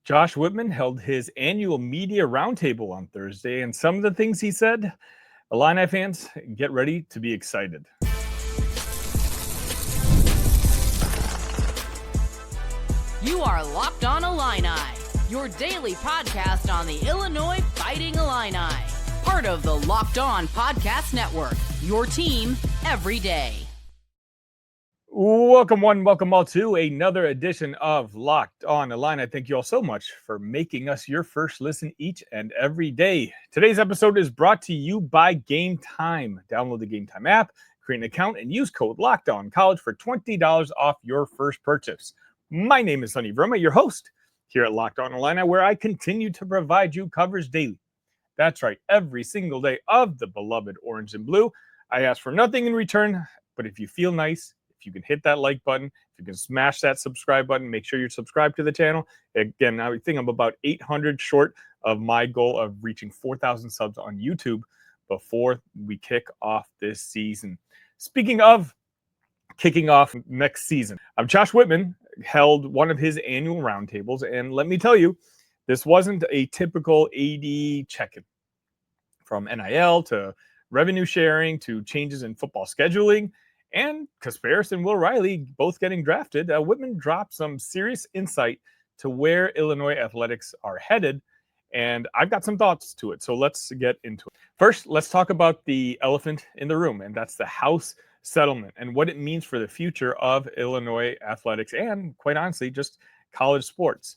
Josh Whitman held his annual media roundtable on Thursday, and some of the things he said, Illini fans, get ready to be excited. You are Locked On Illini, your daily podcast on the Illinois Fighting Illini. Part of the Locked On Podcast Network, your team every day. Welcome one, welcome all to another edition of Locked On Illini. Thank you all so much for making us your first listen each and every day. Today's episode is brought to you by Game Time. Download the Game Time app, create an account, and use code LOCKEDONCollege for $20 off your first purchase. My name is Sonny Verma, your host here at Locked On Illini, where I continue to provide you coverage daily. That's right, every single day of the beloved orange and blue. I ask for nothing in return, but if you feel nice, if you can hit that like button, if you can smash that subscribe button, make sure you're subscribed to the channel. Again, I think I'm about 800 short of my goal of reaching 4,000 subs on YouTube before we kick off this season. Speaking of kicking off next season, Josh Whitman held one of his annual roundtables, and let me tell you, this wasn't a typical AD check-in. From NIL to revenue sharing to changes in football scheduling, and Kasparas and Will Riley both getting drafted, Whitman dropped some serious insight to where Illinois athletics are headed, and I've got some thoughts to it, so let's get into it. First, let's talk about the elephant in the room, and that's the House settlement and what it means for the future of Illinois athletics and, quite honestly, just college sports.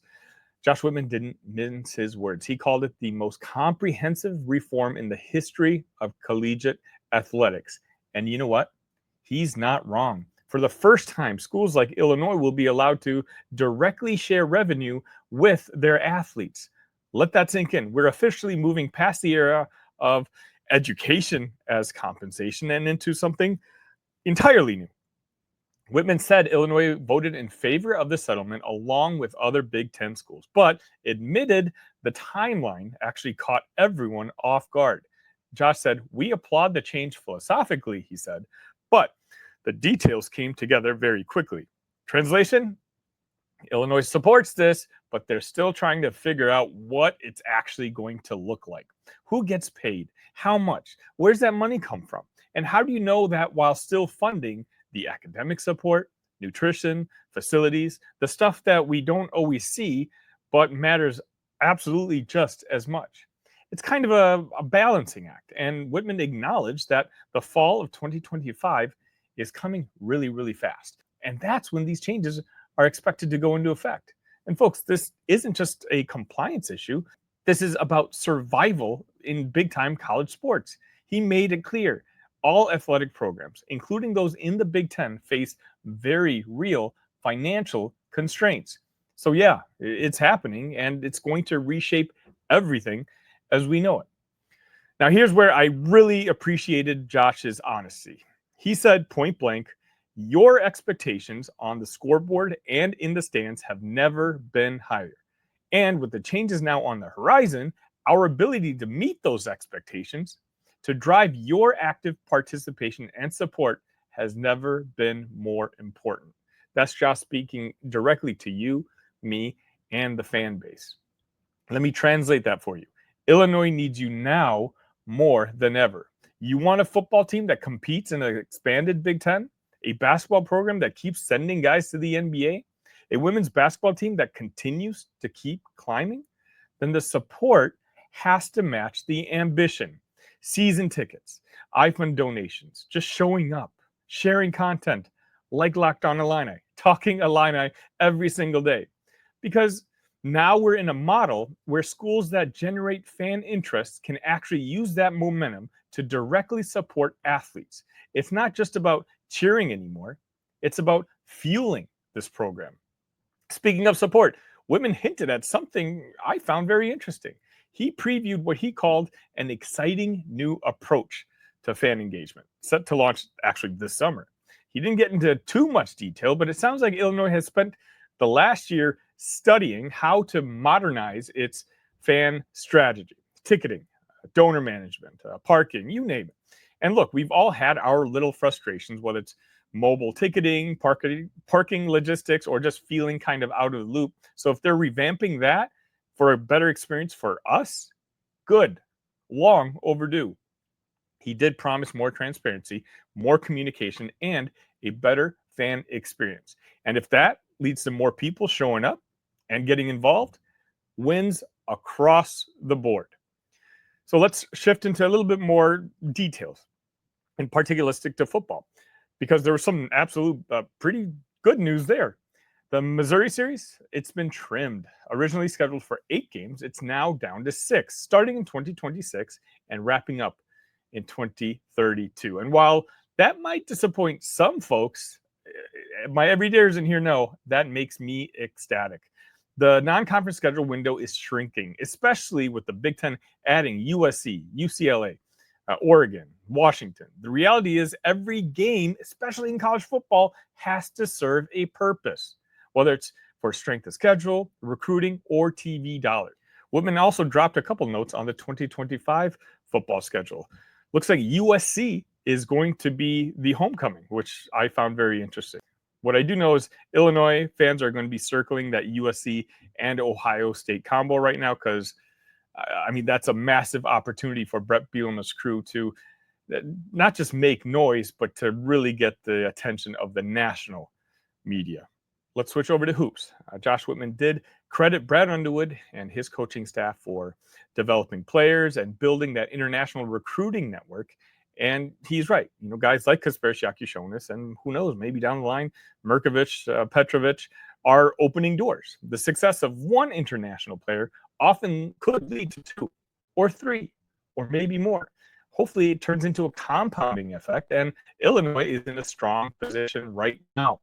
Josh Whitman didn't mince his words. He called it the most comprehensive reform in the history of collegiate athletics. And you know what? He's not wrong. For the first time, schools like Illinois will be allowed to directly share revenue with their athletes. Let that sink in. We're officially moving past the era of education as compensation and into something entirely new. Whitman said Illinois voted in favor of the settlement along with other Big Ten schools, but admitted the timeline actually caught everyone off guard. Josh said, "We applaud the change philosophically," he said, but the details came together very quickly. Translation: Illinois supports this, but they're still trying to figure out what it's actually going to look like. Who gets paid? How much? Where's that money come from? And how do you know that while still funding the academic support, nutrition, facilities, the stuff that we don't always see, but matters absolutely just as much? It's kind of a balancing act. And Whitman acknowledged that the fall of 2025 is coming really, really fast. And that's when these changes are expected to go into effect. And folks, this isn't just a compliance issue. This is about survival in big-time college sports. He made it clear all athletic programs, including those in the Big Ten, face very real financial constraints. So yeah, it's happening, and it's going to reshape everything as we know it. Now, here's where I really appreciated Josh's honesty. He said point blank, "Your expectations on the scoreboard and in the stands have never been higher. And with the changes now on the horizon, our ability to meet those expectations, to drive your active participation and support, has never been more important." That's Josh speaking directly to you, me, and the fan base. Let me translate that for you. Illinois needs you now more than ever. You want a football team that competes in an expanded Big Ten, a basketball program that keeps sending guys to the NBA, a women's basketball team that continues to keep climbing, then the support has to match the ambition. Season tickets, iPhone donations, just showing up, sharing content like Locked On Illini, talking Illini every single day. Because now we're in a model where schools that generate fan interest can actually use that momentum to directly support athletes. It's not just about cheering anymore. It's about fueling this program. Speaking of support, Whitman hinted at something I found very interesting. He previewed what he called an exciting new approach to fan engagement, set to launch actually this summer. He didn't get into too much detail, but it sounds like Illinois has spent the last year studying how to modernize its fan strategy, ticketing, donor management, parking, you name it. And look, we've all had our little frustrations, whether it's mobile ticketing, parking logistics, or just feeling kind of out of the loop. So if they're revamping that, for a better experience for us? Good. Long overdue. He did promise more transparency, more communication, and a better fan experience. And if that leads to more people showing up and getting involved, wins across the board. So let's shift into a little bit more details, in particulistic to football, because there was some absolute pretty good news there. The Missouri series, it's been trimmed. Originally scheduled for 8 games, it's now down to 6, starting in 2026 and wrapping up in 2032. And while that might disappoint some folks, my everydayers in here know that makes me ecstatic. The non-conference schedule window is shrinking, especially with the Big Ten adding USC, UCLA, Oregon, Washington. The reality is every game, especially in college football, has to serve a purpose, whether it's for strength of schedule, recruiting, or TV dollars. Whitman also dropped a couple notes on the 2025 football schedule. Looks like USC is going to be the homecoming, which I found very interesting. What I do know is Illinois fans are going to be circling that USC and Ohio State combo right now because, I mean, that's a massive opportunity for Brett Bielema's crew to not just make noise, but to really get the attention of the national media. Let's switch over to hoops. Josh Whitman did credit Brad Underwood and his coaching staff for developing players and building that international recruiting network. And he's right. You know, guys like Kasparas, Jakucionis, and who knows, maybe down the line, Merkovich, Petrovic are opening doors. The success of one international player often could lead to 2 or 3 or maybe more. Hopefully it turns into a compounding effect, and Illinois is in a strong position right now.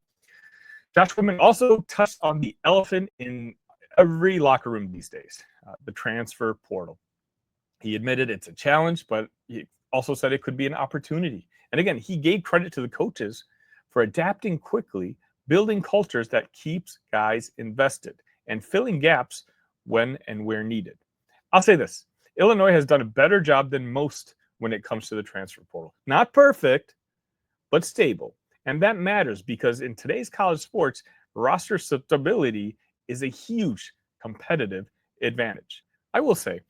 Josh Whitman also touched on the elephant in every locker room these days, the transfer portal. He admitted it's a challenge, but he also said it could be an opportunity. And again, he gave credit to the coaches for adapting quickly, building cultures that keeps guys invested, and filling gaps when and where needed. I'll say this, Illinois has done a better job than most when it comes to the transfer portal. Not perfect, but stable. And that matters because in today's college sports, roster stability is a huge competitive advantage. I will say,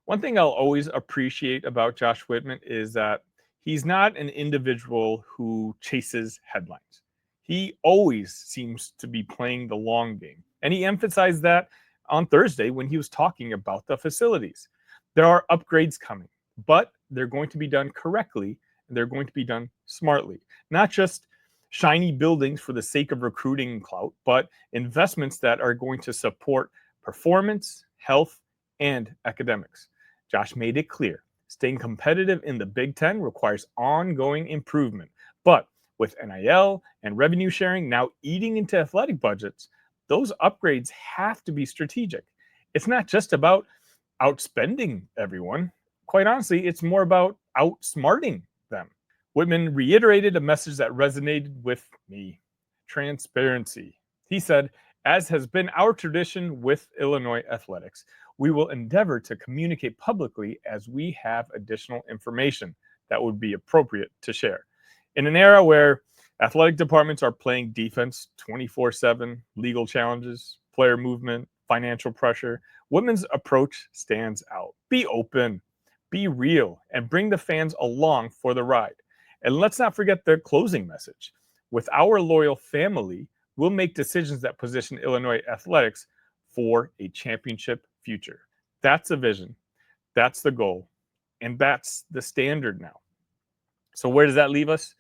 one thing I'll always appreciate about Josh Whitman is that he's not an individual who chases headlines. He always seems to be playing the long game. And he emphasized that on Thursday when he was talking about the facilities. There are upgrades coming, but they're going to be done correctly and they're going to be done smartly. Not just shiny buildings for the sake of recruiting and clout, but investments that are going to support performance, health, and academics. Josh made it clear, staying competitive in the Big Ten requires ongoing improvement. But with NIL and revenue sharing now eating into athletic budgets, those upgrades have to be strategic. It's not just about outspending everyone. Quite honestly, it's more about outsmarting them. Whitman reiterated a message that resonated with me: transparency. He said, as has been our tradition with Illinois athletics, we will endeavor to communicate publicly as we have additional information that would be appropriate to share. In an era where athletic departments are playing defense 24/7, legal challenges, player movement, financial pressure, Whitman's approach stands out. Be open, be real, and bring the fans along for the ride. And let's not forget the closing message. With our loyal family, we'll make decisions that position Illinois athletics for a championship future. That's the vision. That's the goal. And that's the standard now. So where does that leave us?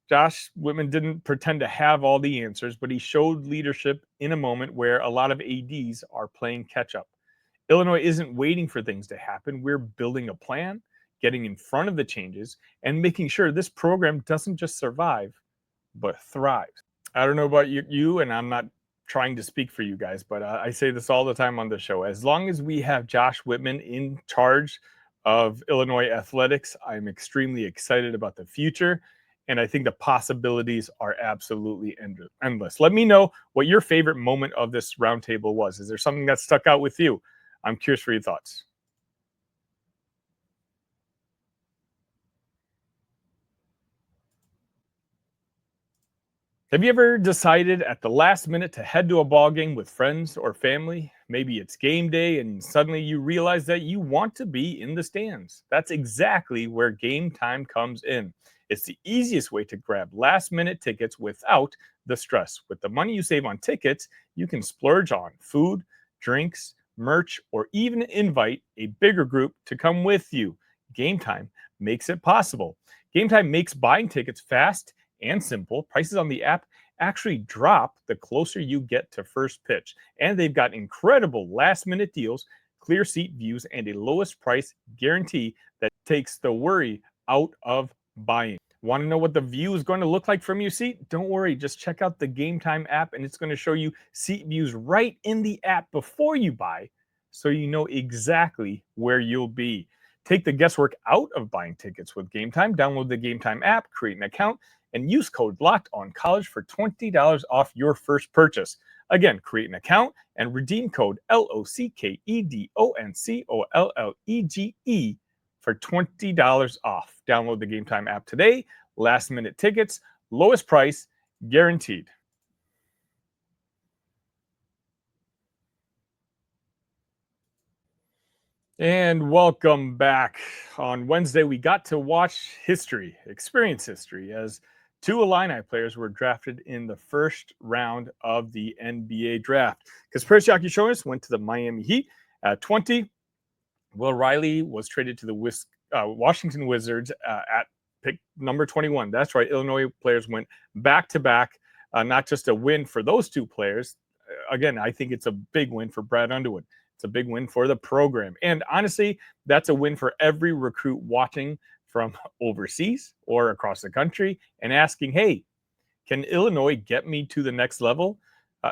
Josh Whitman didn't pretend to have all the answers, but he showed leadership in a moment where a lot of ADs are playing catch up. Illinois isn't waiting for things to happen. We're building a plan, getting in front of the changes, and making sure this program doesn't just survive, but thrives. I don't know about you, and I'm not trying to speak for you guys, but I say this all the time on the show. As long as we have Josh Whitman in charge of Illinois athletics, I'm extremely excited about the future, and I think the possibilities are absolutely endless. Let me know what your favorite moment of this roundtable was. Is there something that stuck out with you? I'm curious for your thoughts. Have you ever decided at the last minute to head to a ball game with friends or family, maybe it's game day and suddenly you realize that you want to be in the stands. That's exactly where Game Time comes in. It's the easiest way to grab last-minute tickets without the stress. With the money you save on tickets, you can splurge on food, drinks, merch, or even invite a bigger group to come with you. Game Time makes it possible. Game Time makes buying tickets fast and simple. Prices on the app actually drop the closer you get to first pitch. And they've got incredible last-minute deals, clear seat views, and a lowest price guarantee that takes the worry out of buying. Want to know what the view is going to look like from your seat? Don't worry, just check out the Game Time app and it's going to show you seat views right in the app before you buy, so you know exactly where you'll be. Take the guesswork out of buying tickets with Game Time. Download the Game Time app, create an account, and use code LOCKEDONCollege for $20 off your first purchase. Again, create an account and redeem code LOCKEDONCOLLEGE for $20 off. Download the Game Time app today. Last minute tickets, lowest price, guaranteed. And welcome back. On Wednesday, we got to watch history, experience history, as two Illini players were drafted in the first round of the NBA draft. Kasparas Jakucionis went to the Miami Heat at 20. Will Riley was traded to the Washington Wizards at pick number 21. That's right. Illinois players went back-to-back, not just a win for those two players. Again, I think it's a big win for Brad Underwood. It's a big win for the program. And honestly, that's a win for every recruit watching from overseas or across the country and asking, hey, can Illinois get me to the next level?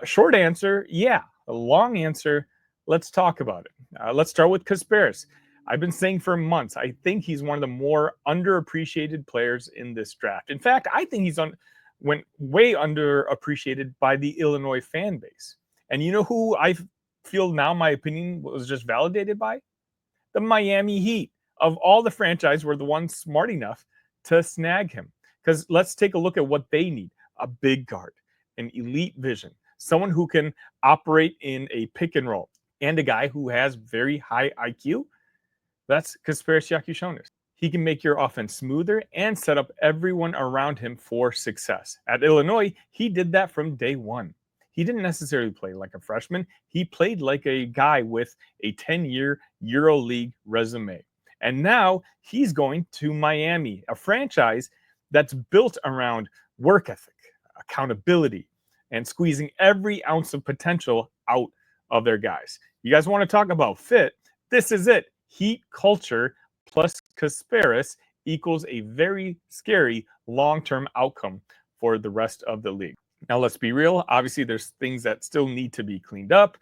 Short answer, yeah. A long answer, let's talk about it. Let's start with Kasparas. I've been saying for months, I think he's one of the more underappreciated players in this draft. In fact, I think he's went way underappreciated by the Illinois fan base. And you know who I feel now my opinion was just validated by? The Miami Heat. Of all the franchise, were the ones smart enough to snag him. Because let's take a look at what they need. A big guard, an elite vision, someone who can operate in a pick and roll, and a guy who has very high IQ. That's Kasparas Jakucionis. He can make your offense smoother and set up everyone around him for success. At Illinois, he did that from day one. He didn't necessarily play like a freshman. He played like a guy with a 10-year EuroLeague resume. And now he's going to Miami, a franchise that's built around work ethic, accountability, and squeezing every ounce of potential out of their guys. You guys want to talk about fit? This is it. Heat culture plus Kasparas equals a very scary long-term outcome for the rest of the league. Now, let's be real. Obviously, there's things that still need to be cleaned up.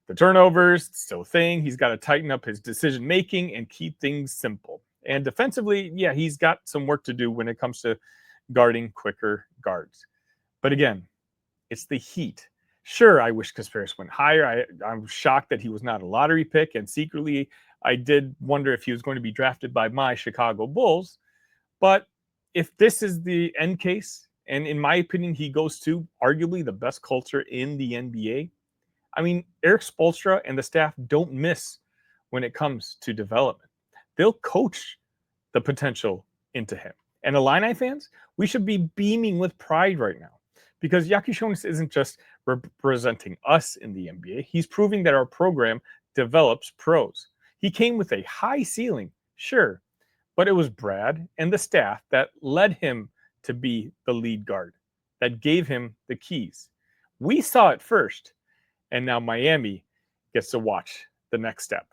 The turnovers, still a thing. He's got to tighten up his decision-making and keep things simple. And defensively, yeah, he's got some work to do when it comes to guarding quicker guards. But again, it's the Heat. Sure, I wish Kasparas went higher. I'm shocked that he was not a lottery pick. And secretly, I did wonder if he was going to be drafted by my Chicago Bulls. But if this is the end case, and in my opinion, he goes to arguably the best culture in the NBA, I mean, Eric Spoelstra and the staff don't miss when it comes to development. They'll coach the potential into him. And Illini fans, we should be beaming with pride right now, because Jakucionis isn't just representing us in the NBA. He's proving that our program develops pros. He came with a high ceiling, sure, but it was Brad and the staff that led him to be the lead guard, that gave him the keys. We saw it first. And now Miami gets to watch the next step.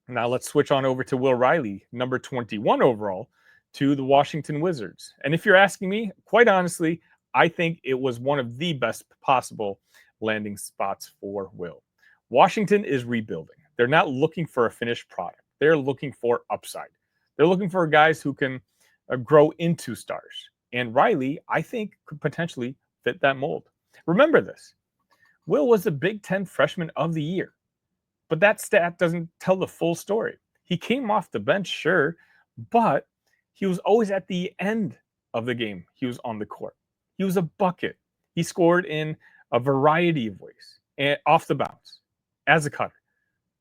Now let's switch on over to Will Riley, number 21 overall, to the Washington Wizards. And if you're asking me, quite honestly, I think it was one of the best possible landing spots for Will. Washington is rebuilding. They're not looking for a finished product. They're looking for upside. They're looking for guys who can grow into stars. And Riley, I think, could potentially fit that mold. Remember this. Will was the Big Ten Freshman of the Year, but that stat doesn't tell the full story. He came off the bench, sure, but he was always at the end of the game. He was on the court. He was a bucket. He scored in a variety of ways, and off the bounce, as a cutter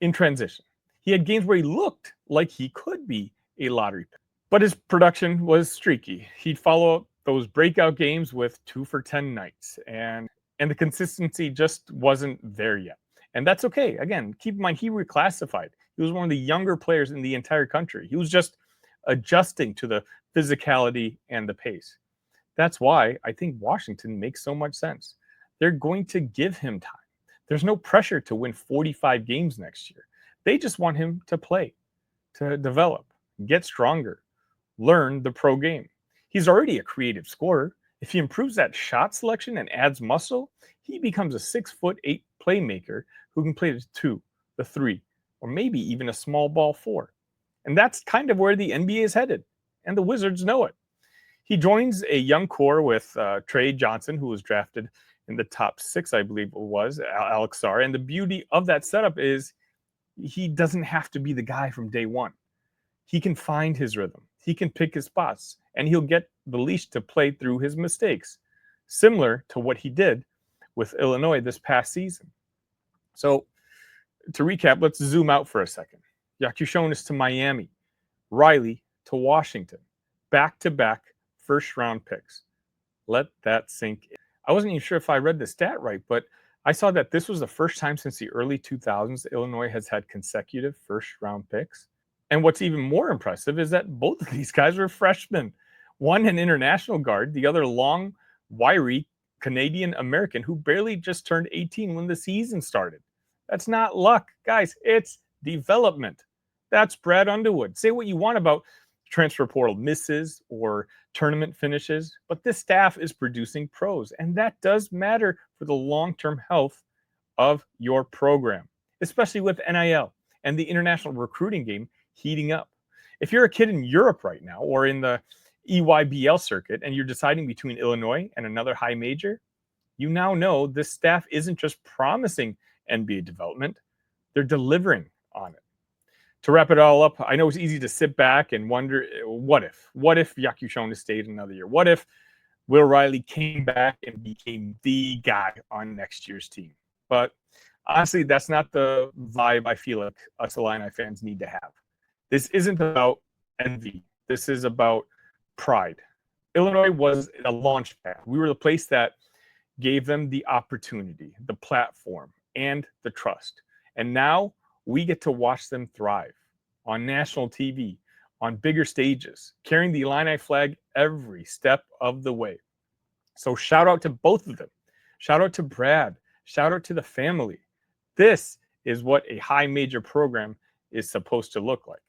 in transition. He had games where he looked like he could be a lottery pick, but his production was streaky. He'd follow up those breakout games with 2 for 10 nights, and the consistency just wasn't there yet. And that's okay. Again, keep in mind, he reclassified. He was one of the younger players in the entire country. He was just adjusting to the physicality and the pace. That's why I think Washington makes so much sense. They're going to give him time. There's no pressure to win 45 games next year. They just want him to play, to develop, get stronger, learn the pro game. He's already a creative scorer. If he improves that shot selection and adds muscle, he becomes a 6'8" playmaker who can play the 2, the 3, or maybe even a small ball 4. And that's kind of where the NBA is headed, and the Wizards know it. He joins a young core with Trey Johnson, who was drafted in the top 6, I believe it was, Alex Sarr. And the beauty of that setup is he doesn't have to be the guy from day one. He can find his rhythm. He can pick his spots, and he'll get the leash to play through his mistakes, similar to what he did with Illinois this past season. So to recap, let's zoom out for a second. Jakucionis to Miami, Riley to Washington, back-to-back first-round picks. Let that sink in. I wasn't even sure if I read the stat right, but I saw that this was the first time since the early 2000s Illinois has had consecutive first-round picks. And what's even more impressive is that both of these guys were freshmen. One an international guard, the other long, wiry Canadian-American who barely just turned 18 when the season started. That's not luck, guys. It's development. That's Brad Underwood. Say what you want about transfer portal misses or tournament finishes, but this staff is producing pros, and that does matter for the long-term health of your program, especially with NIL and the international recruiting game heating up. If you're a kid in Europe right now or in the EYBL circuit and you're deciding between Illinois and another high major, you now know this staff isn't just promising NBA development, they're delivering on it. To wrap it all up, I know it's easy to sit back and wonder, what if? What if Jakucionis stayed another year? What if Will Riley came back and became the guy on next year's team? But honestly, that's not the vibe I feel like us Illini fans need to have. This isn't about envy. This is about pride. Illinois was a launch pad. We were the place that gave them the opportunity, the platform, and the trust. And now we get to watch them thrive on national TV, on bigger stages, carrying the Illini flag every step of the way. So shout out to both of them. Shout out to Brad. Shout out to the family. This is what a high major program is supposed to look like.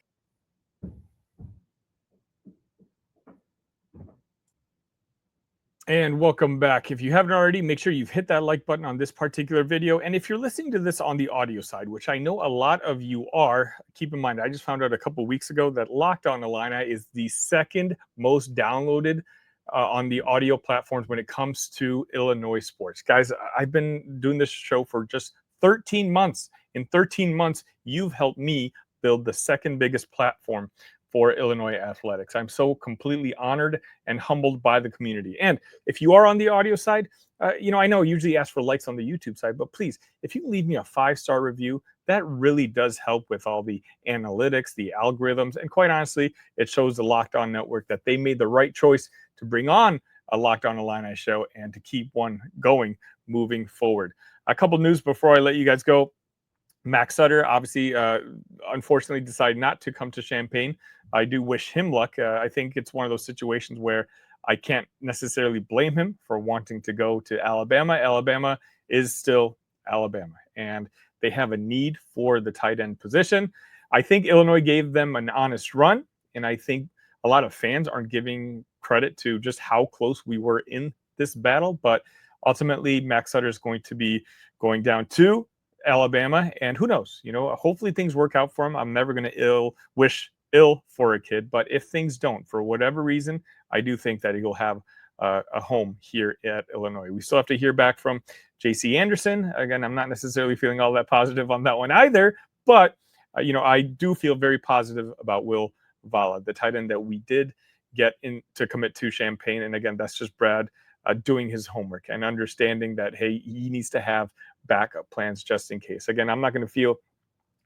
And welcome back. If you haven't already, make sure you've hit that like button on this particular video. And if you're listening to this on the audio side, which I know a lot of you are, keep in mind, I just found out a couple weeks ago that Locked On Illini is the second most downloaded on the audio platforms when it comes to Illinois sports. Guys, I've been doing this show for just 13 months. In 13 months, you've helped me build the second biggest platform for Illinois athletics. I'm so completely honored and humbled by the community. And if you are on the audio side, I know I usually ask for likes on the YouTube side, but please, if you leave me a 5-star review, that really does help with all the analytics, the algorithms, and quite honestly, it shows the Locked On Network that they made the right choice to bring on a Locked On Illini show and to keep one going moving forward. A couple news before I let you guys go. Max Sutter, obviously, unfortunately decided not to come to Champaign. I do wish him luck. I think it's one of those situations where I can't necessarily blame him for wanting to go to Alabama. Alabama is still Alabama, and they have a need for the tight end position. I think Illinois gave them an honest run, and I think a lot of fans aren't giving credit to just how close we were in this battle. But ultimately, Max Sutter is going to be going down to Alabama, and who knows? Hopefully things work out for him. I'm never going to wish ill for a kid, but if things don't, for whatever reason, I do think that he'll have a home here at Illinois. We still have to hear back from J.C. Anderson. Again, I'm not necessarily feeling all that positive on that one either, but I do feel very positive about Will Vala, the tight end that we did get in to commit to Champaign. And again, that's just Brad doing his homework and understanding that, hey, he needs to have backup plans just in case. Again, I'm not going to feel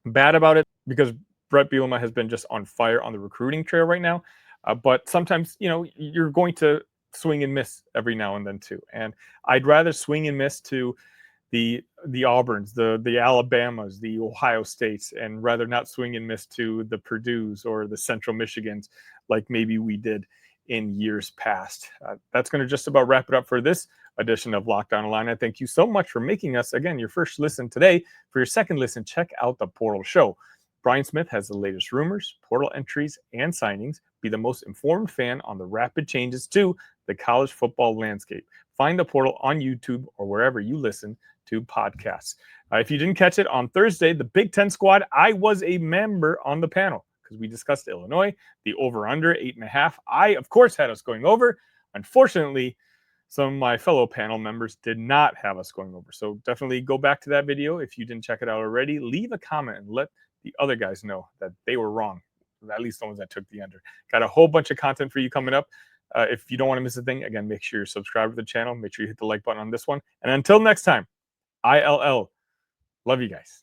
bad about it because Brett Bielema has been just on fire on the recruiting trail right now. But sometimes, you're going to swing and miss every now and then too. And I'd rather swing and miss to the Auburns, the Alabamas, the Ohio States, and rather not swing and miss to the Purdues or the Central Michigans like maybe we did in years past. That's going to just about wrap it up for this edition of Locked On Illini. Thank you so much for making us, again, your first listen today. For your second listen, check out the Portal Show. Brian Smith has the latest rumors, portal entries, and signings. Be the most informed fan on the rapid changes to the college football landscape. Find the Portal on YouTube or wherever you listen to podcasts. If you didn't catch it on Thursday, the Big Ten squad, I was a member on the panel because we discussed Illinois, the over-under 8.5. I, of course, had us going over. Unfortunately, some of my fellow panel members did not have us going over. So definitely go back to that video if you didn't check it out already. Leave a comment and let the other guys know that they were wrong, at least the ones that took the under. Got a whole bunch of content for you coming up. If you don't want to miss a thing, again, make sure you're subscribed to the channel. Make sure you hit the like button on this one. And until next time, ILL. Love you guys.